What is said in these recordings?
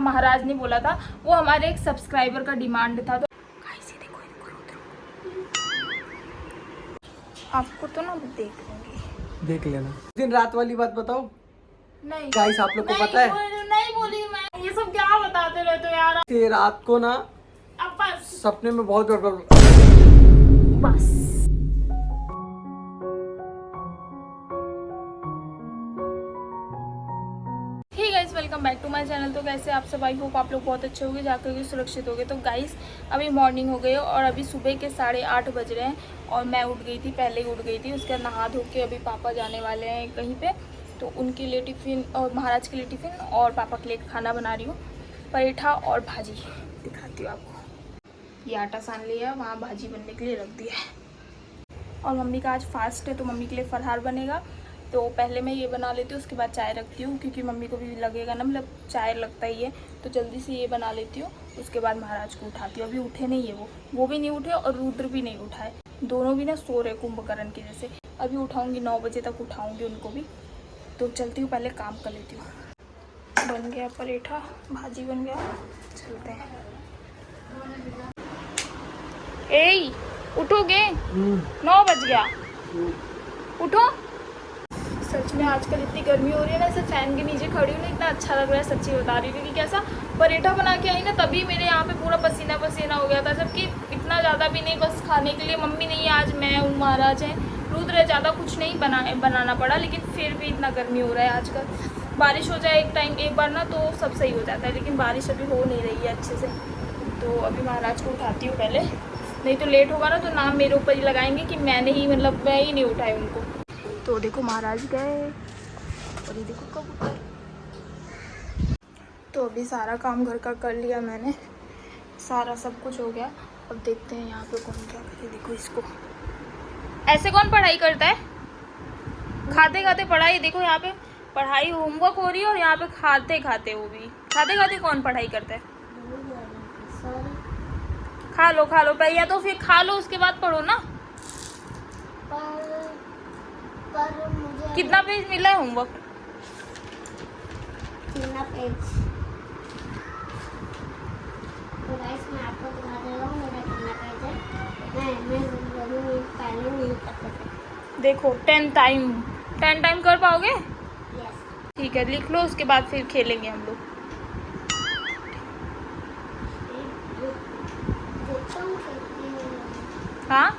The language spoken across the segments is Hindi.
महाराज ने बोला था, वो हमारे एक सब्सक्राइबर का डिमांड था। तो आपको तो ना देख लेना। दिन रात वाली बात बताओ। नहीं गाइस आप लोग को पता है नहीं बोली मैं, ये सब क्या बताते रहते हो यार। कि रात को ना अब बस सपने में बहुत गड़बड़। बस guys, welcome back to my channel. तो कैसे आप सब, आई होप आप लोग बहुत अच्छे होंगे, जाकर भी सुरक्षित होंगे। तो गाइस अभी मॉर्निंग हो गई है और अभी सुबह के 8:30 बज रहे हैं और मैं उठ गई थी, पहले ही उठ गई थी। उसके बाद नहा धो के अभी पापा जाने वाले हैं कहीं पे, तो उनके लिए टिफ़िन और महाराज के लिए टिफ़िन और पापा के लिए खाना बना रही हूँ, पराठा और भाजी। दिखाती हूँ आपको। ये आटा सान लिया, वहाँ भाजी बनने के लिए रख दिया है। और मम्मी का आज फास्ट है तो मम्मी के लिए फरहार बनेगा। तो पहले मैं ये बना लेती हूँ, उसके बाद चाय रखती हूँ, क्योंकि मम्मी को भी लगेगा ना, मतलब चाय लगता ही है। तो जल्दी से ये बना लेती हूँ, उसके बाद महाराज को उठाती हूँ। अभी उठे नहीं है, वो भी नहीं उठे और रुद्र भी नहीं उठा है। दोनों भी ना सो रहे कुंभकर्ण के जैसे। अभी उठाऊँगी, 9 बजे तक उठाऊँगी उनको भी। तो चलती हूँ, पहले काम कर लेती हूँ। बन गया पराठा, भाजी बन गया, चलते हैं। ए उठोगे? 9 बज गया, उठो। सच में आजकल इतनी गर्मी हो रही है ना, ऐसे फैन के नीचे खड़ी हूँ ना, इतना अच्छा लग रहा है, सच्ची बता रही हूँ। क्योंकि कैसा पराठा बना के आई ना, तभी मेरे यहाँ पे पूरा पसीना पसीना हो गया था। जबकि इतना ज़्यादा भी नहीं, बस खाने के लिए मम्मी नहीं है आज, मैं हूँ, महाराज है, रुद्र है, ज़्यादा कुछ नहीं बनाना पड़ा। लेकिन फिर भी इतना गर्मी हो रहा है आजकल। बारिश हो जाए एक बार ना तो सब सही हो जाता है, लेकिन बारिश अभी हो नहीं रही है अच्छे से। तो अभी महाराज को उठाती हूँ पहले, नहीं तो लेट होगा ना तो नाम मेरे ऊपर ही लगाएंगे कि मैंने ही, मतलब मैं ही नहीं उठाई उनको। तो देखो महाराज गए और ये देखो कबूतर। तो अभी सारा काम घर का कर लिया मैंने, सारा सब कुछ हो गया। अब देखते हैं यहाँ पे कौन क्या करे। देखो इसको, ऐसे कौन पढ़ाई करता है? खाते खाते पढ़ाई। देखो यहाँ पे पढ़ाई होमवर्क हो रही है और यहाँ पे खाते खाते, वो भी खाते खाते कौन पढ़ाई करता है? खा लो पहले, या तो फिर खा लो उसके बाद पढ़ो ना। पर मुझे कितना पेज मिला है होमवर्क? 3 पेज। तो गाइस मैं आपको बता दे रहा हूँ मेरा कितना पेज है। मैं पहले नहीं कर सकती। देखो 10 टाइम कर पाओगे? यस। ठीक है, लिख लो, उसके बाद फिर खेलेंगे हम लोग। देखता हूँ खेलते हैं। हाँ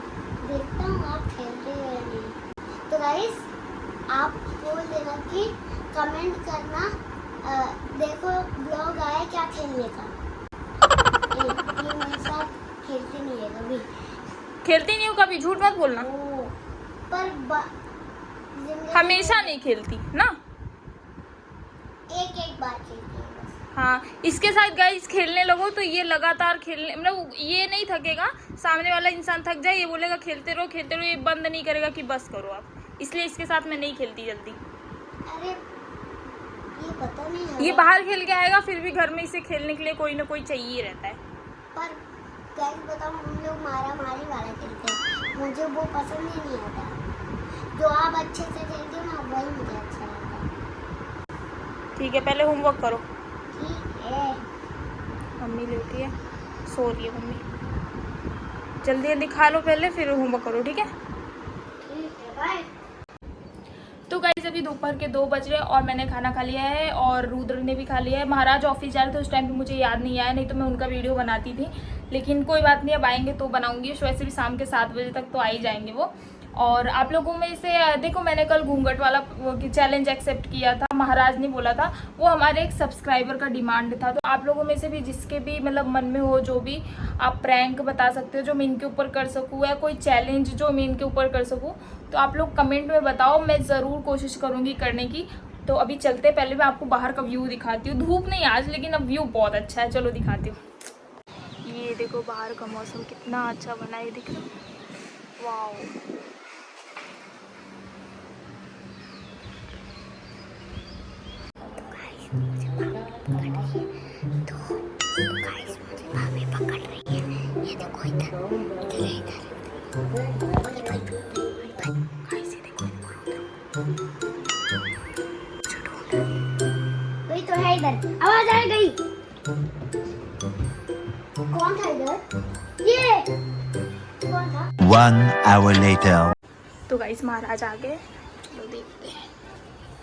देखता हूँ आप खेलते हैं या नहीं। तो गाइस आप बोल देना कि कमेंट करना, देखो ब्लॉग आया क्या खेलने का। ये मेरे साथ खेलते नहीं है कभी। खेलती नहीं हूँ कभी, झूठ मत बोलना। पर हमेशा नहीं खेलती ना, एक बार खेलती है बस। हाँ इसके साथ गाइस खेलने लगो तो ये लगातार खेलने, मतलब ये नहीं थकेगा। सामने वाला इंसान थक जाए, ये बोलेगा खेलते रहो, ये बंद नहीं करेगा कि बस करो आप। इसलिए इसके साथ मैं नहीं खेलती जल्दी। अरे ये पता नहीं है, ये बाहर खेल के आएगा, फिर भी घर में इसे खेलने के लिए कोई ना कोई चाहिए रहता है। पर गाइस बताओ, हम लोग मारा मारी वाला खेलते हैं, मुझे वो पसंद ही नहीं आता। जो आप अच्छे से खेलते हो ना, वही मुझे अच्छा लगता है। ठीक है, पहले होमवर्क करो। ठीक है। मम्मी लेटी है, सो रही है मम्मी। जल्दी जल्दी खा लो पहले, फिर होमवर्क करो, ठीक है? ठीक है, बाय। तो गाइस अभी दोपहर के 2 बज रहे हैं और मैंने खाना खा लिया है और रुद्र ने भी खा लिया है। महाराज ऑफिस जा रहे थे, उस टाइम पे मुझे याद नहीं आया, नहीं तो मैं उनका वीडियो बनाती थी। लेकिन कोई बात नहीं, अब आएंगे तो बनाऊंगी। वैसे भी शाम के 7 बजे तक तो आ ही जाएंगे वो। और आप लोगों में से देखो, मैंने कल घूंघट वाला चैलेंज एक्सेप्ट किया था। महाराज ने बोला था, वो हमारे एक सब्सक्राइबर का डिमांड था। तो आप लोगों में से भी जिसके भी मतलब मन में हो, जो भी आप प्रैंक बता सकते हो जो मैं इनके ऊपर कर सकूँ, या कोई चैलेंज जो मैं इनके ऊपर कर सकूँ, तो आप लोग कमेंट में बताओ, मैं ज़रूर कोशिश करूँगी करने की। तो अभी चलते, पहले मैं आपको बाहर का व्यू दिखाती हूँ। धूप नहीं आज, लेकिन अब व्यू बहुत अच्छा है, चलो दिखाती हूँ। ये देखो बाहर का मौसम कितना अच्छा बना है, दिख रहा है? वाओ। भाभी पकड़ रही है, ये देखो इधर वही तो है, इधर आवाज आ गई। कौन था इधर? ये कौन था? 1 hour later. तो गाइस महाराज आ गए, चलो देखते हैं।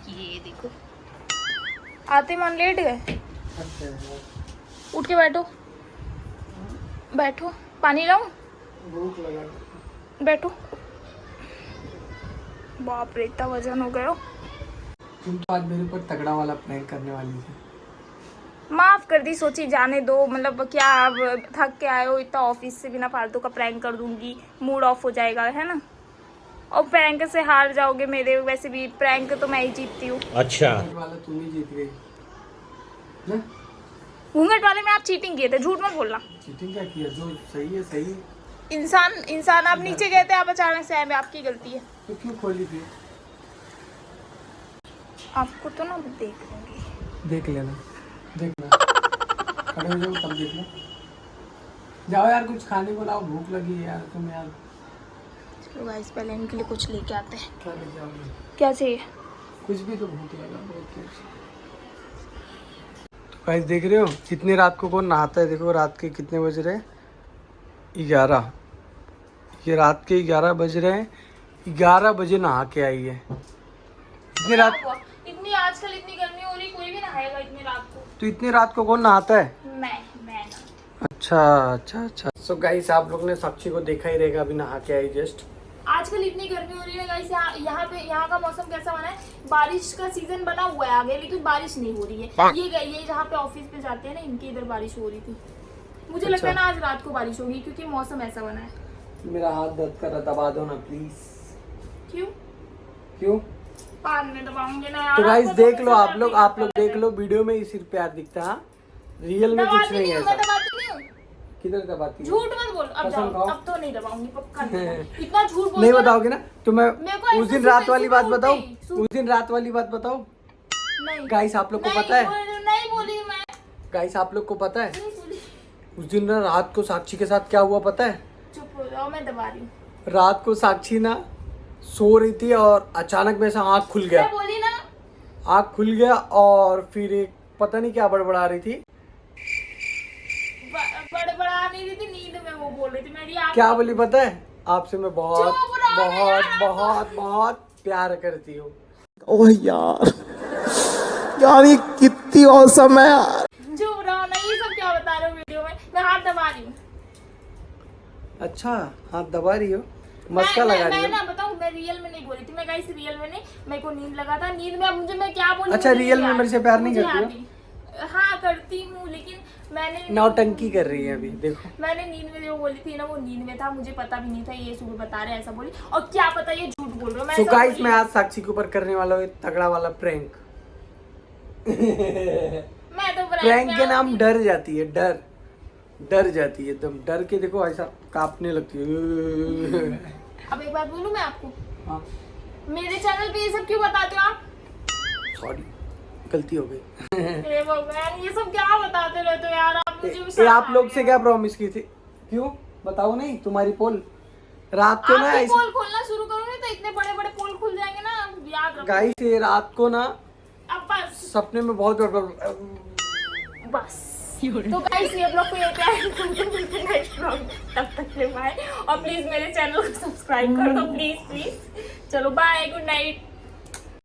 ये देखो आते मन लेट गए। उठ के बैठो, बैठो, पानी लाऊं? भूख लगा। बैठो। बाप रे इतना वजन हो गया। तुम तो आज मेरे ऊपर तगड़ा वाला प्रैंक करने वाली थी। माफ कर दी, सोची जाने दो, मतलब क्या अब थक के आए हो इतना ऑफिस से, बिना फालतू का प्रैंक कर दूंगी, मूड ऑफ हो जाएगा, है ना। और प्रैंक से हार जाओगे मेरे, वैसे भी प्रैंक तो मैं ही जीतती हूँ। अच्छा वाला तुम ही जीत गई ना? घूंघट वाले में आप चीटिंग किए थे, झूठ मत बोलना। चीटिंग क्या किया? जो सही है सही है। इंसान आप नीचे गए थे, आप अचानक से आए, में आपकी गलती है। तो क्यों खोली थी? आपको तो ना देख लूंगी। देख लेना, देखना। खड़े हो जाओ तब देखना। जाओ यार कुछ खाने को लाओ, भूख लगी है यार तुम यार। चलो गाइस पहले इनके लिए कुछ लेके आते हैं। क्या लेके आओगे? क्या चाहिए? कुछ भी, तो भूख लगा बहुत कुछ। तो गाइस देख रहे हो इतनी रात को कौन नहाता है? देखो रात के कितने बज रहे हैं, 11। ये रात के 11 बज रहे हैं, 11 बजे नहा के आई है। इतनी रात, इतनी आजकल इतनी गर्मी हो रही, कोई भी नहाएगा इतनी रात को? तो इतनी रात को कौन नहाता है? मैं ना। अच्छा। सो गाइस आप लोग ने साक्षी को देखा ही रहेगा, अभी नहा के आई जस्ट। आजकल इतनी गर्मी हो रही है गाइस, यहाँ का मौसम कैसा बना है? बारिश का सीजन बना हुआ है आगे, लेकिन बारिश नहीं हो रही है। ये जहाँ पे ऑफिस पे जाते हैं ना, इनके इधर बारिश हो रही थी। मुझे लगता है ना आज रात को बारिश होगी, क्योंकि मौसम ऐसा बना है। मेरा हाथ दर्द कर रहा, दबा दो ना प्लीज। क्यों? बाद में दबाऊंगे ना यार। तो गाइस आपको तो देख लो, मुझसे आप लोग प्यार देख लो, वीडियो में ही सिर्फ प्यार दिखता है, रियल में कुछ नहीं है मैं ऐसा। दबाती नहीं हूँ। किधर दबाती है? झूठ मत बोल, अब कसम जाओ, खाओ। अब तो नहीं दबाऊंगी पक्का नहीं। इतना झूठ बोल नहीं बताओगे ना तो मैं मेरे को उस दिन ऐसे रात वाली बात सूट बताऊं? नहीं, सूट- उस दिन रात वाली बात बताऊं? नहीं गाइस आप लोग को नहीं, पता है? नहीं बोली मैं, गाइस आप लोग को पता है नहीं बोली। उस दिन ना रात को साक्षी के साथ क्या हुआ पता है? चुप हो जाओ, मैं दबा रही हूँ। रात को साक्षी ना सो रही थी और अचानक में से आँख खुल गया। मैं बोली ना, आँख खुल गया और फिर एक पता नहीं क्या बड़बड़ा रही थी। बड़बड़ा नहीं रही थी, नींद में वो बोल रही थी मेरी आँख। क्या बोली पता है? आपसे मैं बहुत चुप रहो बहुत यार। बहुत बहुत प्यार करती हूँ। ओह यार ये कितनी औसम है यार। चुप रहो ना, ये सब क्या बता रहे हो वीडियो में? मैं हाथ दबा रही हूँ। अच्छा हाथ दबा रही हो, मस्का लगा रही मैं हो। ना बताऊँ, मैं रियल में नहीं बोली थी। मैं गाइस रियल में नहीं, मेरे को नींद लगा था। नींद में अब मुझे मैं क्या बोलूं? अच्छा, मुझे रियल नहीं में याद। मेरे से प्यार नहीं मुझे करती हो? याद नहीं। हाँ करती हूँ, लेकिन मैंने नौटंकी कर रही है अभी देखो। मैंने नींद में जो बोली थी ना, वो नींद में था, मुझे पता भी नहीं था। ये सुबह बता रहे ऐसा बोली, और क्या पता ये झूठ बोल रहे हो। मैं सो ऐसा गाइस बोली- मैं आज साक्षी के ऊपर करने वाला हूँ एक तगड़ा वाला प्रैंक। मैं तो प्रैंक के में नाम आऊंगी। डर जाती है, डर जाती है एकदम। डर के देखो ऐसा कांपने लगती है। अब एक बात बोलूं मैं आपको, हाँ मेरे चैनल पे ये सब क्यों बताते हो आप? सॉरी गलती हो गई। हे भगवान, ये सब क्या बताते रहते हो यार आप मुझे? ये आप लोग से क्या प्रॉमिस की थी? क्यों बताओ नहीं? तुम्हारी पोल रात को ना आप ऐसे पोल खोलना शुरू करोगे तो इतने बड़े बड़े पोल खुल जाएंगे ना, याद रखो। गाइस ये रात को ना अब बस सपने में बहुत बस तो गाइस ये ब्लॉग को यहीं पे एंड करते हैं, मिलते हैं नेक्स्ट ब्लॉग में। तब तक के लिए बाय, और प्लीज मेरे चैनल को सब्सक्राइब कर दो, प्लीज। चलो बाय, गुड नाइट।